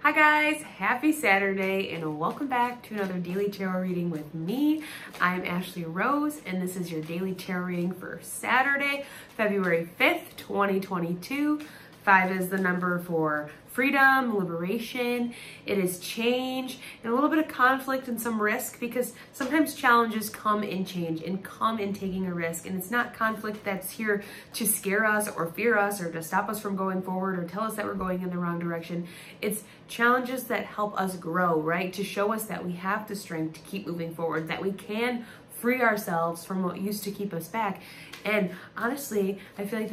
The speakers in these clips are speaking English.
Hi guys, happy Saturday and welcome back to another daily tarot reading with me. I'm Ashley Rose and this is your daily tarot reading for Saturday, February 5th, 2022. 5 is the number for freedom, liberation. It is change and a little bit of conflict and some risk, because sometimes challenges come in change and come in taking a risk. And it's not conflict that's here to scare us or fear us or to stop us from going forward or tell us that we're going in the wrong direction. It's challenges that help us grow, right? To show us that we have the strength to keep moving forward, that we can free ourselves from what used to keep us back. And honestly, I feel like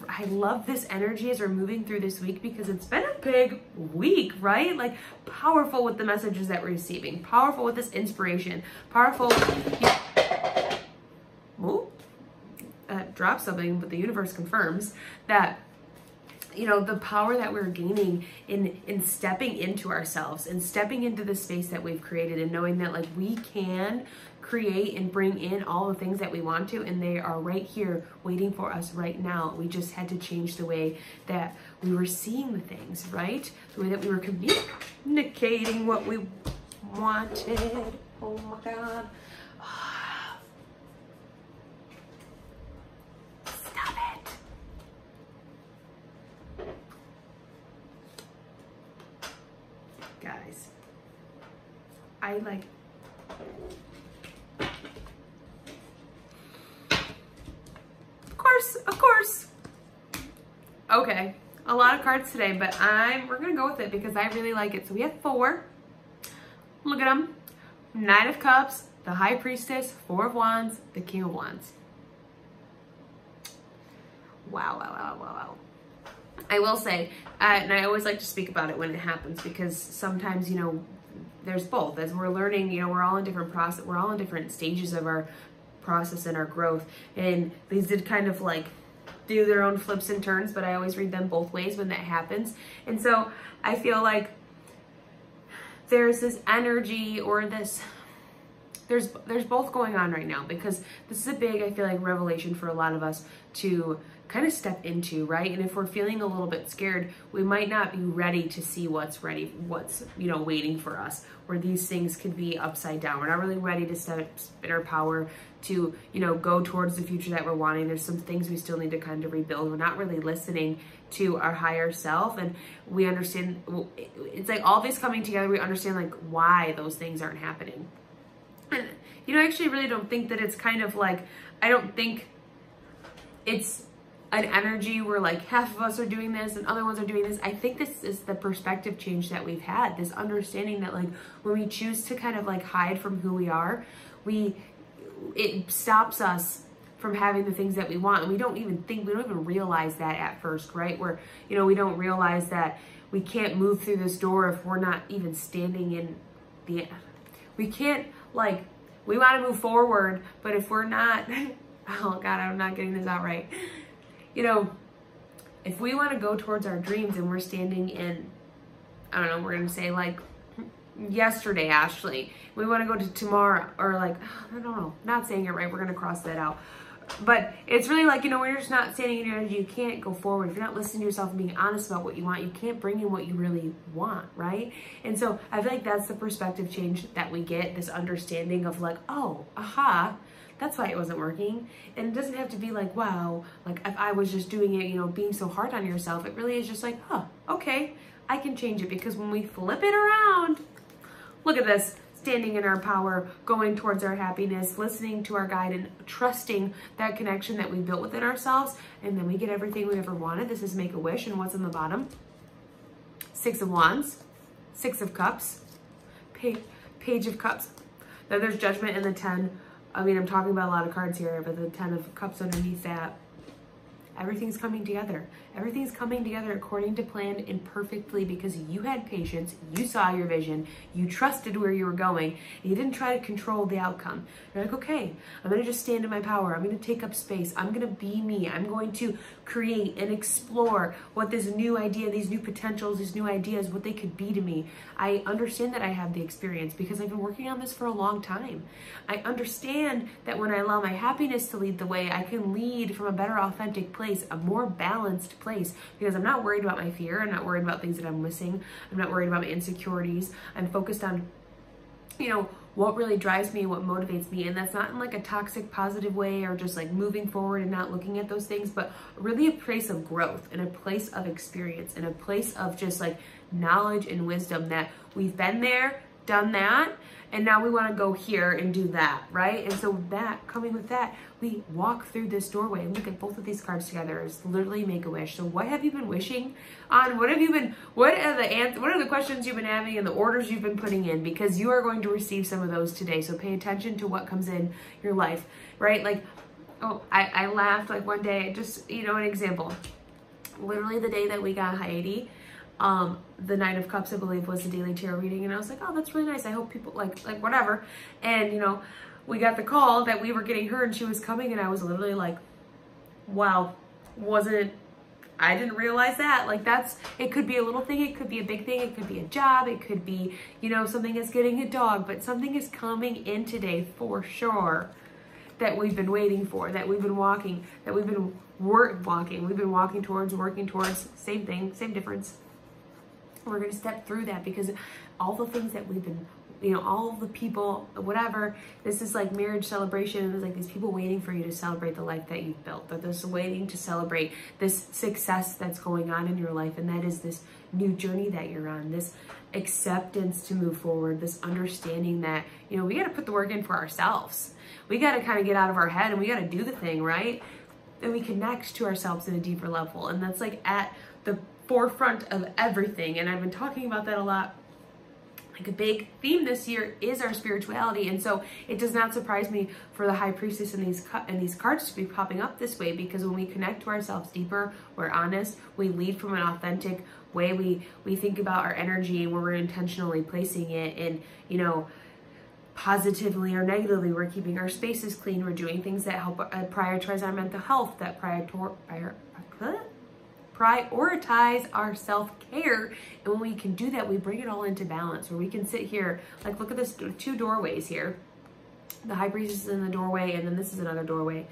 I love this energy as we're moving through this week, because it's been a big week, right? Like powerful with the messages that we're receiving, powerful with this inspiration, powerful. Drop something, but the universe confirms that, you know, the power that we're gaining in stepping into ourselves and stepping into the space that we've created, and knowing that like we can create and bring in all the things that we want to, and they are right here waiting for us right now. We just had to change the way that we were seeing the things, right? The way that we were communicating what we wanted. Oh my God. Stop it. Guys, I like... Of course. Okay, a lot of cards today, but we're gonna go with it because I really like it. So we have 4. Look at them. Knight of Cups, the High Priestess, 4 of Wands, the King of Wands. Wow. I will say, and I always like to speak about it when it happens, because sometimes, you know, there's both. As we're learning, you know, we're all in different process, we're all in different stages of our process and our growth, and these did kind of like do their own flips and turns, but I always read them both ways when that happens. And so I feel like there's this energy, or this there's both going on right now, because this is a big, I feel like, revelation for a lot of us to kind of step into, right? And if we're feeling a little bit scared, we might not be ready to see what's you know, waiting for us, where these things could be upside down. We're not really ready to step in our power to, you know, go towards the future that we're wanting. There's some things we still need to kind of rebuild. We're not really listening to our higher self, and we understand, it's like all this coming together, we understand like why those things aren't happening. And, you know, I actually really don't think that it's kind of like, I don't think it's an energy where like half of us are doing this and other ones are doing this. I think this is the perspective change that we've had, this understanding that like when we choose to kind of like hide from who we are, it stops us from having the things that we want. And we don't even realize that at first, right? Where, you know, we don't realize that we can't move through this door if we're not even standing in we can't, like, we want to move forward, but if we're not, oh God, I'm not getting this out right. You know, if we want to go towards our dreams and we're standing in, I don't know, we're going to say like yesterday, Ashley, we want to go to tomorrow, or like, I don't know, not saying it right. We're going to cross that out. But it's really like, you know, when you're just not standing in your energy, you can't go forward. If you're not listening to yourself and being honest about what you want, you can't bring in what you really want, right? And so I feel like that's the perspective change that we get, this understanding of like, oh, aha, that's why it wasn't working. And it doesn't have to be like, wow, like if I was just doing it, you know, being so hard on yourself. It really is just like, huh, okay, I can change it. Because when we flip it around, look at this, standing in our power, going towards our happiness, listening to our guide, and trusting that connection that we built within ourselves, and then we get everything we ever wanted. This is Make a Wish. And what's on the bottom? 6 of Wands, 6 of Cups, Page of Cups. Then there's Judgment and the 10. I mean, I'm talking about a lot of cards here, but the 10 of Cups underneath that. Everything's coming together. Everything's coming together according to plan and perfectly, because you had patience, you saw your vision, you trusted where you were going, and you didn't try to control the outcome. You're like, okay, I'm gonna just stand in my power. I'm gonna take up space. I'm gonna be me. I'm going to create and explore what this new idea, these new potentials, these new ideas, what they could be to me. I understand that I have the experience because I've been working on this for a long time. I understand that when I allow my happiness to lead the way, I can lead from a better, authentic place place, a more balanced place, because I'm not worried about my fear. I'm not worried about things that I'm missing. I'm not worried about my insecurities. I'm focused on, you know, what really drives me, what motivates me. And that's not in like a toxic positive way or just like moving forward and not looking at those things, but really a place of growth and a place of experience and a place of just like knowledge and wisdom that we've been there, done that, and now we want to go here and do that, right? And so that, coming with that, we walk through this doorway and look at both of these cards together. It's literally make a wish. So what have you been wishing on? What are the questions you've been having and the orders you've been putting in? Because you are going to receive some of those today. So pay attention to what comes in your life, right? Like, oh, I laughed like one day, just, you know, an example. Literally the day that we got Heidi, the Knight of Cups, I believe, was the daily tarot reading, and I was like, oh, that's really nice. I hope people like whatever. And you know, we got the call that we were getting her and she was coming, and I was literally like, wow, I didn't realize that. Like, it could be a little thing, it could be a big thing, it could be a job, it could be, you know, something is getting a dog, but something is coming in today for sure that we've been waiting for, that we've been walking, that we've been working towards, same thing, same difference. We're going to step through that because all the things that we've been, you know, all the people, whatever, this is like marriage celebration. And there's like these people waiting for you to celebrate the life that you've built. That there's waiting to celebrate this success that's going on in your life. And that is this new journey that you're on, this acceptance to move forward, this understanding that, you know, we got to put the work in for ourselves. We got to kind of get out of our head and we got to do the thing, right? And we connect to ourselves in a deeper level. And that's like at the forefront of everything. And I've been talking about that a lot. Like a big theme this year is our spirituality. And so it does not surprise me for the High Priestess and these cards to be popping up this way, because when we connect to ourselves deeper, we're honest, we lead from an authentic way, we think about our energy where we're intentionally placing it, and, you know, positively or negatively, we're keeping our spaces clean, we're doing things that help prioritize our mental health, that prioritize our self-care. And when we can do that, we bring it all into balance, where we can sit here, like, look at this, two doorways here. The High Priestess is in the doorway, and then this is another doorway.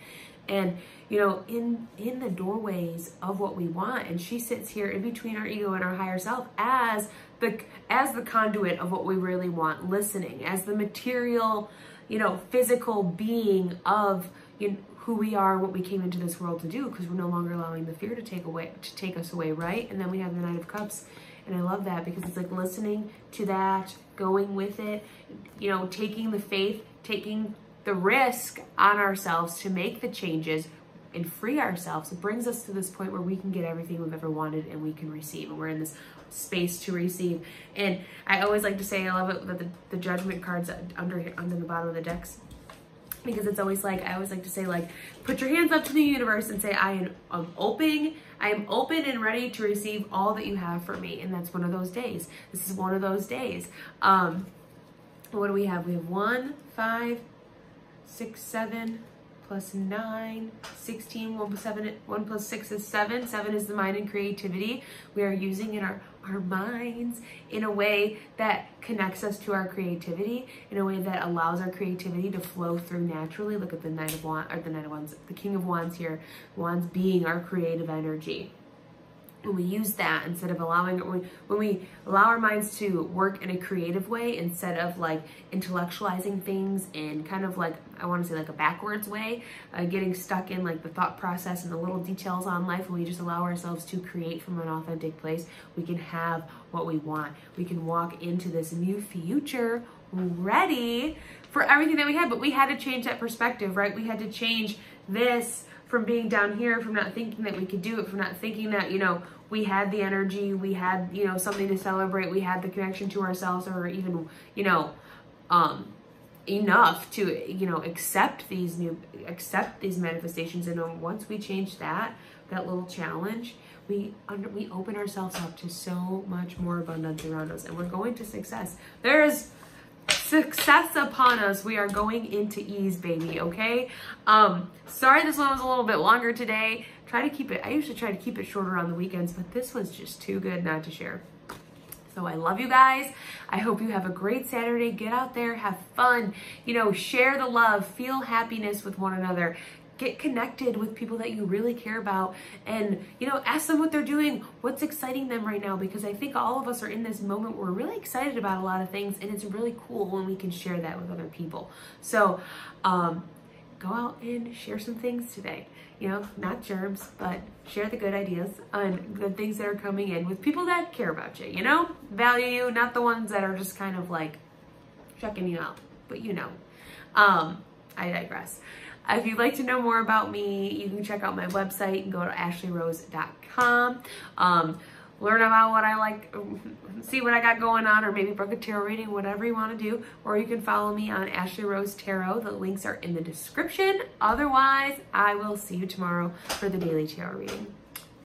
And, you know, in the doorways of what we want, and she sits here in between our ego and our higher self as the conduit of what we really want, listening, as the material, you know, physical being of, you know, who we are, what we came into this world to do, because we're no longer allowing the fear to take us away, right? And then we have the Knight of Cups, and I love that because it's like listening to that, going with it, you know, taking the faith, taking the risk on ourselves to make the changes and free ourselves. It brings us to this point where we can get everything we've ever wanted and we can receive, and we're in this space to receive. And I always like to say, I love it that the Judgment cards under the bottom of the decks, because it's always like, I always like to say, like, put your hands up to the universe and say, I am open and ready to receive all that you have for me. And that's one of those days. This is one of those days. What do we have? We have 1, 5, 6, 7, plus 9, 16, 1 plus 6 is 7. 7 is the mind and creativity. We are using in our minds in a way that connects us to our creativity, in a way that allows our creativity to flow through naturally. Look at the Knight of Wands, or the Knight of Wands, the King of Wands here. Wands being our creative energy. When we use that, instead of when we allow our minds to work in a creative way, instead of like intellectualizing things in kind of like, I want to say like a backwards way, getting stuck in like the thought process and the little details on life, when we just allow ourselves to create from an authentic place, we can have what we want. We can walk into this new future ready for everything that we had. But we had to change that perspective, right? We had to change this from being down here, from not thinking that we could do it, from not thinking that, you know, we had the energy, we had, you know, something to celebrate, we had the connection to ourselves, or even, you know, enough to, you know, accept these manifestations. And once we change that little challenge, we open ourselves up to so much more abundance around us, and we're going to success. There's success upon us. We are going into ease, baby. Okay. Sorry this one was a little bit longer today. Try to keep it, I usually try to keep it shorter on the weekends, but this was just too good not to share. So I love you guys. I hope you have a great Saturday. Get out there, have fun, you know, share the love, feel happiness with one another. get connected with people that you really care about, and, you know, ask them what they're doing, what's exciting them right now, because I think all of us are in this moment where we're really excited about a lot of things, and it's really cool when we can share that with other people. So go out and share some things today. You know, not germs, but share the good ideas and good things that are coming in with people that care about you, you know, value you, not the ones that are just kind of like checking you out, but you know. I digress. If you'd like to know more about me, you can check out my website and go to ashleyrose.com. Learn about what I like, see what I got going on, or maybe book a tarot reading, whatever you want to do. Or you can follow me on Ashley Rose Tarot. The links are in the description. Otherwise, I will see you tomorrow for the daily tarot reading.